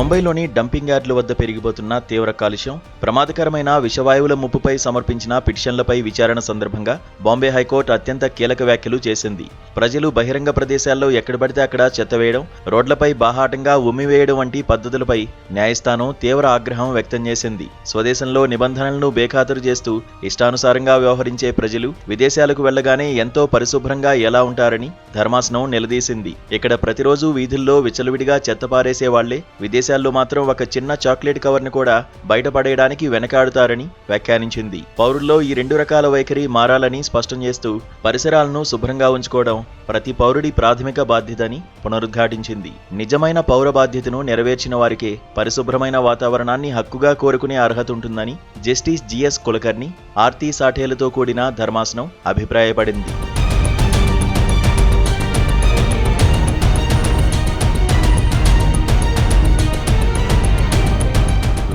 ముంబైలోని డంపింగ్ యార్డుల వద్ద పెరిగిపోతున్న తీవ్ర కాలుష్యం, ప్రమాదకరమైన విషవాయువుల ముప్పుపై సమర్పించిన పిటిషన్లపై విచారణ సందర్భంగా బాంబే హైకోర్టు అత్యంత కీలక వ్యాఖ్యలు చేసింది. ప్రజలు బహిరంగ ప్రదేశాల్లో ఎక్కడ పడితే అక్కడ చెత్త వేయడం, రోడ్లపై బాహాటంగా ఉమ్మివేయడం వంటి పద్ధతులపై న్యాయస్థానం తీవ్ర ఆగ్రహం వ్యక్తం చేసింది. స్వదేశంలో నిబంధనలను బేఖాతరు చేస్తూ ఇష్టానుసారంగా వ్యవహరించే ప్రజలు విదేశాలకు వెళ్లగానే ఎంతో పరిశుభ్రంగా ఎలా ఉంటారని ధర్మాసనం నిలదీసింది. ఇక్కడ ప్రతిరోజు వీధుల్లో విచ్చలవిడిగా చెత్త పారేసే వాళ్లే విదేశాల్లో మాత్రం ఒక చిన్న చాక్లెట్ కవర్ను కూడా బయటపడేయడానికి వెనకాడుతారని వ్యాఖ్యానించింది. పౌరుల్లో ఈ రెండు రకాల వైఖరి మారాలని స్పష్టం చేస్తూ పరిసరాలను శుభ్రంగా ఉంచుకోవడం ప్రతి పౌరుడి ప్రాథమిక బాధ్యతని పునరుద్ఘాటించింది. నిజమైన పౌర బాధ్యతను నెరవేర్చిన వారికే పరిశుభ్రమైన వాతావరణాన్ని హక్కుగా కోరుకునే అర్హత ఉంటుందని జస్టిస్ జిఎస్ కులకర్ణి, ఆర్తి సాఠేలతో కూడిన ధర్మాసనం అభిప్రాయపడింది.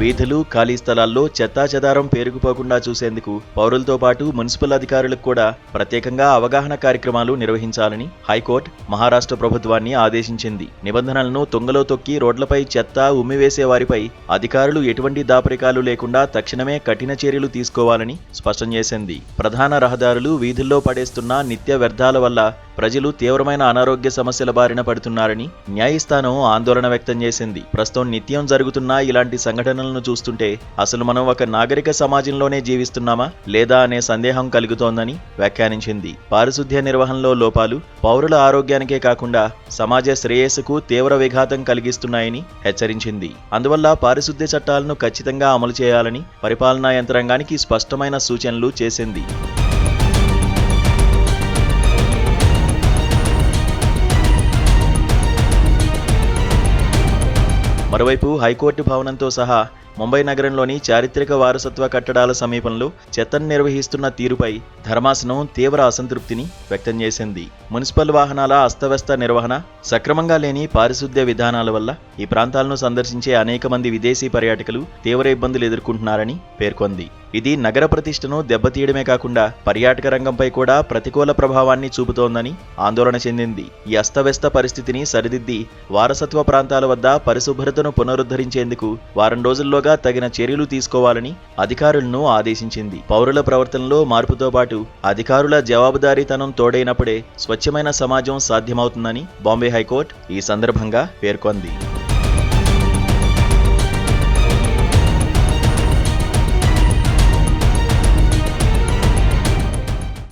వీధులు, ఖాళీ స్థలాల్లో చెత్తాచెదారం పేరుకుపోకుండా చూసేందుకు పౌరులతో పాటు మున్సిపల్ అధికారులకు కూడా ప్రత్యేకంగా అవగాహన కార్యక్రమాలు నిర్వహించాలని హైకోర్టు మహారాష్ట్ర ప్రభుత్వాన్ని ఆదేశించింది. నిబంధనలను తుంగలో తొక్కి రోడ్లపై చెత్త ఉమ్మివేసే వారిపై అధికారులు ఎటువంటి దాపరికాలు లేకుండా తక్షణమే కఠిన చర్యలు తీసుకోవాలని స్పష్టం చేసింది. ప్రధాన రహదారులు, వీధుల్లో పడేస్తున్న నిత్య వ్యర్థాల వల్ల ప్రజలు తీవ్రమైన అనారోగ్య సమస్యల బారిన పడుతున్నారని న్యాయస్థానం ఆందోళన వ్యక్తం చేసింది. ప్రస్తుతం నిత్యం జరుగుతున్న ఇలాంటి సంఘటనలను చూస్తుంటే అసలు మనం ఒక నాగరిక సమాజంలోనే జీవిస్తున్నామా లేదా అనే సందేహం కలుగుతోందని వ్యాఖ్యానించింది. పారిశుద్ధ్య నిర్వహణలో లోపాలు పౌరుల ఆరోగ్యానికే కాకుండా సమాజ శ్రేయస్సుకు తీవ్ర విఘాతం కలిగిస్తున్నాయని హెచ్చరించింది. అందువల్ల పారిశుద్ధ్య చట్టాలను ఖచ్చితంగా అమలు చేయాలని పరిపాలనా యంత్రాంగానికి స్పష్టమైన సూచనలు చేసింది. మరోవైపు హైకోర్టు భవనంతో సహా ముంబై నగరంలోని చారిత్రక వారసత్వ కట్టడాల సమీపంలో చెత్తను నిర్వహిస్తున్న తీరుపై ధర్మాసనం తీవ్ర అసంతృప్తిని వ్యక్తం చేసింది. మున్సిపల్ వాహనాల అస్తవ్యస్త నిర్వహణ, సక్రమంగా లేని పారిశుద్ధ్య విధానాల వల్ల ఈ ప్రాంతాలను సందర్శించే అనేక మంది విదేశీ పర్యాటకులు తీవ్ర ఇబ్బందులు ఎదుర్కొంటున్నారని పేర్కొంది. ఇది నగర ప్రతిష్టను దెబ్బతీయడమే కాకుండా పర్యాటక రంగంపై కూడా ప్రతికూల ప్రభావాన్ని చూపుతోందని ఆందోళన చెందింది. ఈ అస్తవ్యస్త పరిస్థితిని సరిదిద్ది వారసత్వ ప్రాంతాల వద్ద పరిశుభ్రతను పునరుద్ధరించేందుకు వారం రోజుల్లోగా తగిన చర్యలు తీసుకోవాలని అధికారులను ఆదేశించింది. పౌరుల ప్రవర్తనలో మార్పుతో పాటు అధికారుల జవాబుదారీతనం తోడైనప్పుడే స్వచ్ఛమైన సమాజం సాధ్యమవుతుందని బాంబే హైకోర్టు ఈ సందర్భంగా పేర్కొంది.